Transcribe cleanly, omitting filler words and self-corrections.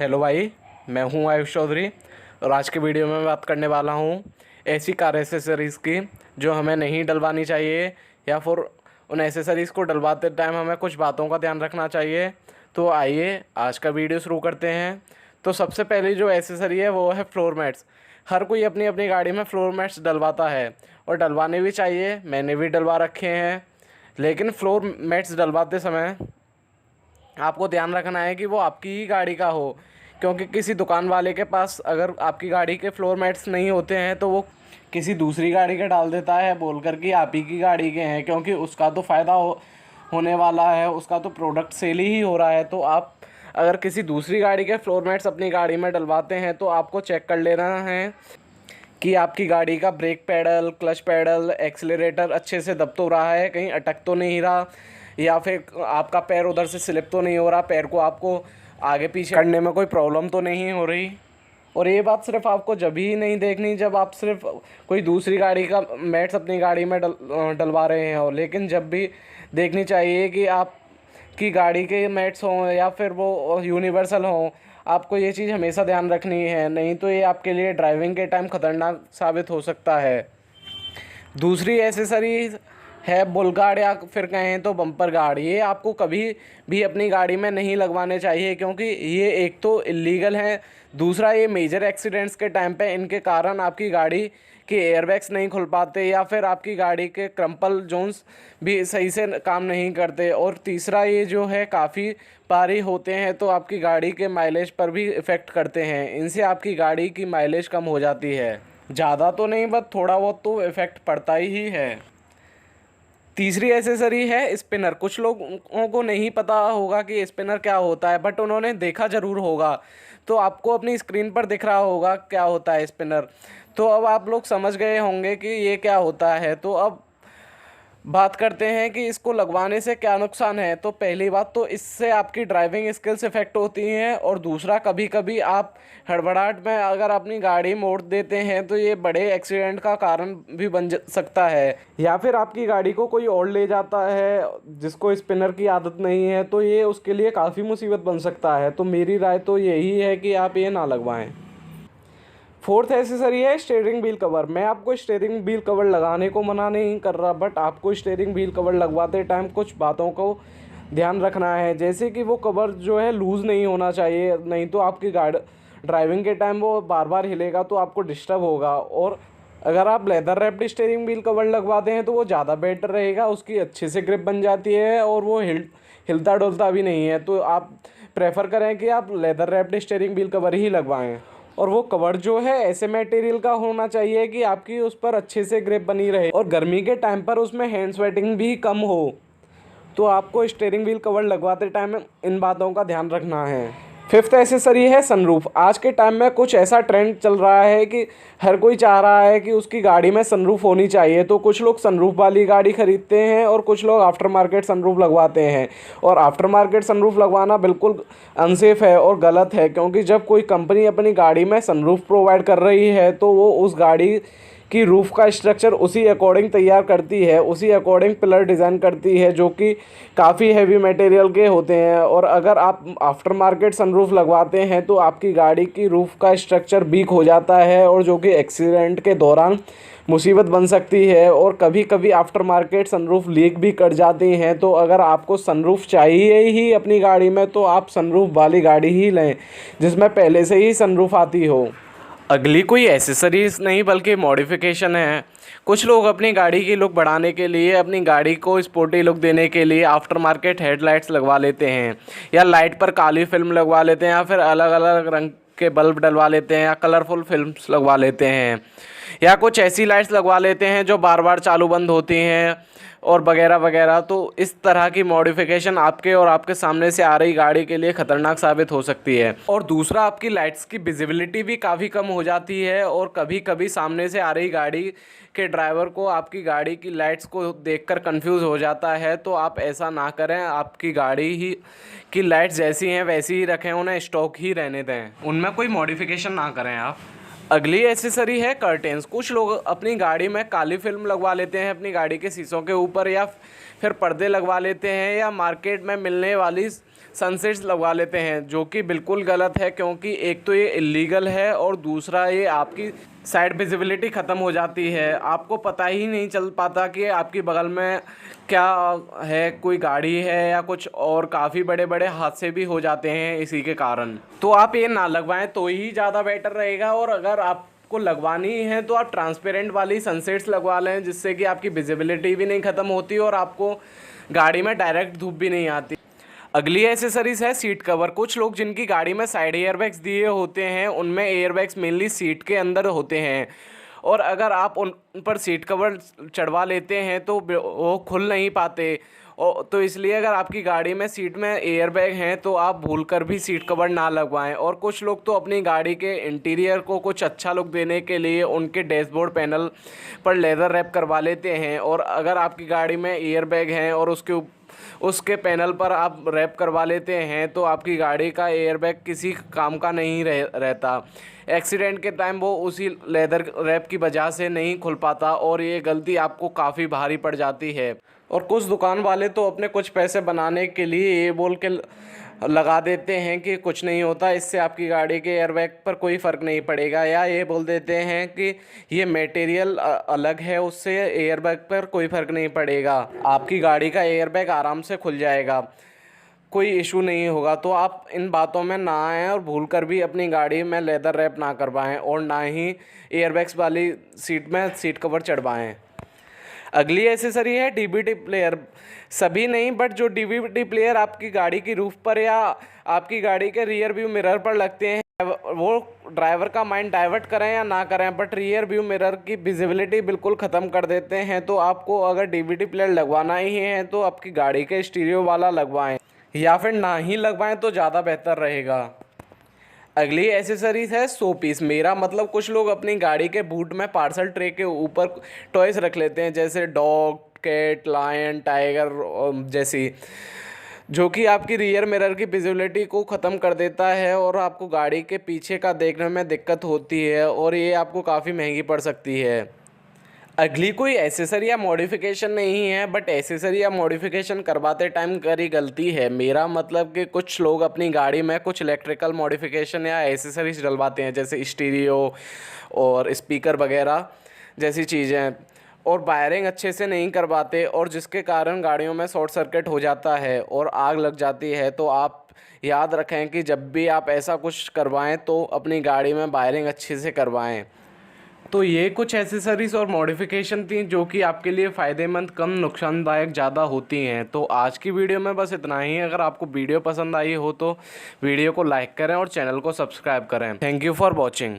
Hello भाई, मैं हूं आयुष चौधरी और आज के वीडियो में मैं बात करने वाला हूं ऐसी कार एसेसरीज़ की जो हमें नहीं डलवानी चाहिए या फिर उन एसेसरीज़ को डलवाते टाइम हमें कुछ बातों का ध्यान रखना चाहिए। तो आइए आज का वीडियो शुरू करते हैं। तो सबसे पहली जो एसेसरी है वो है फ्लोर मैट्स। हर कोई अपनी अपनी गाड़ी में फ्लोर मैट्स डलवाता है और डलवाने भी चाहिए, मैंने भी डलवा रखे हैं। लेकिन फ्लोर मैट्स डलवाते समय आपको ध्यान रखना है कि वो आपकी ही गाड़ी का हो, क्योंकि किसी दुकान वाले के पास अगर आपकी गाड़ी के फ्लोर मैट्स नहीं होते हैं तो वो किसी दूसरी गाड़ी के डाल देता है बोल कर कि आप ही की गाड़ी के हैं, क्योंकि उसका तो फ़ायदा होने वाला है, उसका तो प्रोडक्ट सेल ही हो रहा है। तो आप अगर किसी दूसरी गाड़ी के फ्लोर मैट्स अपनी गाड़ी में डलवाते हैं तो आपको चेक कर लेना है कि आपकी गाड़ी का brake pedal, clutch pedal, accelerator अच्छे से दब तो रहा है, कहीं अटक तो नहीं रहा, या फिर आपका पैर उधर से स्लिप तो नहीं हो रहा, पैर को आपको आगे पीछे करने में कोई प्रॉब्लम तो नहीं हो रही। और ये बात सिर्फ आपको जब ही नहीं देखनी जब आप सिर्फ कोई दूसरी गाड़ी का मैट्स अपनी गाड़ी में डलवा रहे हो, लेकिन जब भी देखनी चाहिए कि आपकी गाड़ी के मैट्स हों या फिर वो यूनिवर्सल हों। आपको ये चीज़ हमेशा ध्यान रखनी है, नहीं तो ये आपके लिए ड्राइविंग के टाइम ख़तरनाक साबित हो सकता है। दूसरी एसेसरीज है बुल गार्ड या फिर कहें तो बम्पर गार्ड। ये आपको कभी भी अपनी गाड़ी में नहीं लगवाने चाहिए, क्योंकि ये एक तो इलीगल हैं, दूसरा ये मेजर एक्सीडेंट्स के टाइम पे इनके कारण आपकी गाड़ी के एयरबैग्स नहीं खुल पाते या फिर आपकी गाड़ी के क्रम्पल जोन्स भी सही से काम नहीं करते, और तीसरा ये जो है काफ़ी भारी होते हैं तो आपकी गाड़ी के माइलेज पर भी इफ़ेक्ट करते हैं। इनसे आपकी गाड़ी की माइलेज कम हो जाती है, ज़्यादा तो नहीं बट थोड़ा बहुत तो इफ़ेक्ट पड़ता ही है। तीसरी एसेसरी है स्पिनर। कुछ लोगों को नहीं पता होगा कि स्पिनर क्या होता है, बट उन्होंने देखा ज़रूर होगा, तो आपको अपनी स्क्रीन पर दिख रहा होगा क्या होता है स्पिनर। तो अब आप लोग समझ गए होंगे कि ये क्या होता है। तो अब बात करते हैं कि इसको लगवाने से क्या नुकसान है। तो पहली बात तो इससे आपकी ड्राइविंग स्किल्स इफ़ेक्ट होती हैं, और दूसरा कभी कभी आप हड़बड़ाहट में अगर अपनी गाड़ी मोड़ देते हैं तो ये बड़े एक्सीडेंट का कारण भी बन सकता है, या फिर आपकी गाड़ी को कोई और ले जाता है जिसको स्पिनर की आदत नहीं है, तो ये उसके लिए काफ़ी मुसीबत बन सकता है। तो मेरी राय तो यही है कि आप ये ना लगवाएं। फोर्थ एसेसरी है स्टीयरिंग व्हील कवर। मैं आपको स्टीयरिंग व्हील कवर लगाने को मना नहीं कर रहा, बट आपको स्टीयरिंग व्हील कवर लगवाते टाइम कुछ बातों को ध्यान रखना है, जैसे कि वो कवर जो है लूज़ नहीं होना चाहिए, नहीं तो आपकी गाड़ी ड्राइविंग के टाइम वो बार बार हिलेगा तो आपको डिस्टर्ब होगा। और अगर आप leather wrapped steering wheel cover लगवाते हैं तो वो ज़्यादा बेटर रहेगा, उसकी अच्छे से ग्रिप बन जाती है और वो हिलता डुलता भी नहीं है। तो आप प्रेफर करें कि आप leather wrapped steering wheel cover ही लगवाएं, और वो कवर जो है ऐसे मटेरियल का होना चाहिए कि आपकी उस पर अच्छे से ग्रिप बनी रहे और गर्मी के टाइम पर उसमें हैंड स्वेटिंग भी कम हो। तो आपको स्टीयरिंग व्हील कवर लगवाते टाइम इन बातों का ध्यान रखना है। फिफ्थ एसेसरी है सनरूफ। आज के टाइम में कुछ ऐसा ट्रेंड चल रहा है कि हर कोई चाह रहा है कि उसकी गाड़ी में सनरूफ होनी चाहिए, तो कुछ लोग सनरूफ वाली गाड़ी खरीदते हैं और कुछ लोग आफ्टर मार्केट सनरूफ लगवाते हैं। और आफ्टर मार्केट सनरूफ लगवाना बिल्कुल अनसेफ है और गलत है, क्योंकि जब कोई कंपनी अपनी गाड़ी में सनरूफ प्रोवाइड कर रही है तो वो उस गाड़ी की रूफ़ का स्ट्रक्चर उसी अकॉर्डिंग तैयार करती है, उसी अकॉर्डिंग पिलर डिज़ाइन करती है, जो कि काफ़ी हैवी मटेरियल के होते हैं। और अगर आप आफ्टर मार्केट सनरूफ लगवाते हैं तो आपकी गाड़ी की रूफ़ का स्ट्रक्चर वीक हो जाता है, और जो कि एक्सीडेंट के दौरान मुसीबत बन सकती है। और कभी कभी आफ्टर मार्केट सनरूफ लीक भी कर जाती हैं। तो अगर आपको सनरूफ चाहिए ही अपनी गाड़ी में तो आप सनरूफ वाली गाड़ी ही लें जिसमें पहले से ही सनरूफ आती हो। अगली कोई एसेसरीज नहीं बल्कि मॉडिफिकेशन है। कुछ लोग अपनी गाड़ी की लुक बढ़ाने के लिए, अपनी गाड़ी को स्पोर्टी लुक देने के लिए आफ्टर मार्केट हेडलाइट्स लगवा लेते हैं, या लाइट पर काली फिल्म लगवा लेते हैं, या फिर अलग अलग रंग के बल्ब डलवा लेते हैं, या कलरफुल फिल्म्स लगवा लेते हैं, या कुछ ऐसी लाइट्स लगवा लेते हैं जो बार बार चालू बंद होती हैं और वगैरह वगैरह। तो इस तरह की मॉडिफिकेशन आपके और आपके सामने से आ रही गाड़ी के लिए ख़तरनाक साबित हो सकती है। और दूसरा, आपकी लाइट्स की विजिबिलिटी भी काफ़ी कम हो जाती है, और कभी कभी सामने से आ रही गाड़ी के ड्राइवर को आपकी गाड़ी की लाइट्स को देखकर कंफ्यूज हो जाता है। तो आप ऐसा ना करें, आपकी गाड़ी ही की लाइट्स जैसी हैं वैसी ही रखें, उन्हें स्टॉक ही रहने दें, उनमें कोई मॉडिफिकेशन ना करें आप। अगली एसेसरी है कर्टेंस। कुछ लोग अपनी गाड़ी में काली फिल्म लगवा लेते हैं अपनी गाड़ी के शीशों के ऊपर, या फिर पर्दे लगवा लेते हैं, या मार्केट में मिलने वाली सनसेट्स लगवा लेते हैं, जो कि बिल्कुल गलत है, क्योंकि एक तो ये इलीगल है और दूसरा ये आपकी साइड विजिबिलिटी ख़त्म हो जाती है। आपको पता ही नहीं चल पाता कि आपकी बगल में क्या है, कोई गाड़ी है या कुछ, और काफ़ी बड़े बड़े हादसे भी हो जाते हैं इसी के कारण। तो आप ये ना लगवाएं तो ही ज़्यादा बेटर रहेगा। और अगर आपको लगवानी है तो आप ट्रांसपेरेंट वाली सनसेट्स लगवा लें, जिससे कि आपकी विजिबिलिटी भी नहीं ख़त्म होती और आपको गाड़ी में डायरेक्ट धूप भी नहीं आती। अगली एसेसरीज है सीट कवर। कुछ लोग जिनकी गाड़ी में साइड एयरबैग्स दिए होते हैं, उनमें एयरबैग्स मेनली सीट के अंदर होते हैं, और अगर आप उन पर सीट कवर चढ़वा लेते हैं तो वो खुल नहीं पाते। तो इसलिए अगर आपकी गाड़ी में सीट में एयरबैग हैं तो आप भूलकर भी सीट कवर ना लगवाएं। और कुछ लोग तो अपनी गाड़ी के इंटीरियर को कुछ अच्छा लुक देने के लिए उनके डैशबोर्ड पैनल पर लेदर रैप करवा लेते हैं। और अगर आपकी गाड़ी में एयरबैग हैं और उसके पैनल पर आप रैप करवा लेते हैं तो आपकी गाड़ी का एयरबैग किसी काम का नहीं रहता। एक्सीडेंट के टाइम वो उसी लेदर रैप की वजह से नहीं खुल पाता, और ये गलती आपको काफ़ी भारी पड़ जाती है। और कुछ दुकान वाले तो अपने कुछ पैसे बनाने के लिए ये बोल के लगा देते हैं कि कुछ नहीं होता, इससे आपकी गाड़ी के एयरबैग पर कोई फ़र्क नहीं पड़ेगा, या ये बोल देते हैं कि ये मटेरियल अलग है, उससे एयरबैग पर कोई फ़र्क नहीं पड़ेगा, आपकी गाड़ी का एयरबैग आराम से खुल जाएगा, कोई इशू नहीं होगा। तो आप इन बातों में ना आएँ और भूल कर भी अपनी गाड़ी में लेदर रैप ना करवाएं, और ना ही एयरबैग्स वाली सीट में सीट कवर चढ़वाएं। अगली एसेसरी है डीवीडी प्लेयर। सभी नहीं, बट जो डीवीडी प्लेयर आपकी गाड़ी की रूफ पर या आपकी गाड़ी के रियर व्यू मिरर पर लगते हैं, वो ड्राइवर का माइंड डाइवर्ट करें या ना करें, बट रियर व्यू मिरर की विजिबिलिटी बिल्कुल ख़त्म कर देते हैं। तो आपको अगर डीवीडी प्लेयर लगवाना ही है तो आपकी गाड़ी के स्टीरियो वाला लगवाएं, या फिर ना ही लगवाएं तो ज़्यादा बेहतर रहेगा। अगली एसेसरीज है शो पीस। मेरा मतलब कुछ लोग अपनी गाड़ी के बूट में पार्सल ट्रे के ऊपर टॉयज रख लेते हैं, जैसे डॉग, कैट, लायन, टाइगर जैसी, जो कि आपकी रियर मिरर की विजिबिलिटी को ख़त्म कर देता है और आपको गाड़ी के पीछे का देखने में दिक्कत होती है, और ये आपको काफ़ी महंगी पड़ सकती है। अगली कोई एसेसरी या मॉडिफिकेशन नहीं है, बट एसेसरी या मॉडिफिकेशन करवाते टाइम करी गलती है। मेरा मतलब कि कुछ लोग अपनी गाड़ी में कुछ इलेक्ट्रिकल मॉडिफिकेशन या एसेसरीज डलवाते हैं, जैसे स्टीरियो और स्पीकर वगैरह जैसी चीज़ें, और वायरिंग अच्छे से नहीं करवाते, और जिसके कारण गाड़ियों में शॉर्ट सर्किट हो जाता है और आग लग जाती है। तो आप याद रखें कि जब भी आप ऐसा कुछ करवाएं तो अपनी गाड़ी में वायरिंग अच्छे से करवाएं। तो ये कुछ एसेसरीज़ और मॉडिफिकेशन थी जो कि आपके लिए फ़ायदेमंद, कम नुकसानदायक ज़्यादा होती हैं। तो आज की वीडियो में बस इतना ही। अगर आपको वीडियो पसंद आई हो तो वीडियो को लाइक करें और चैनल को सब्सक्राइब करें। Thank you for watching.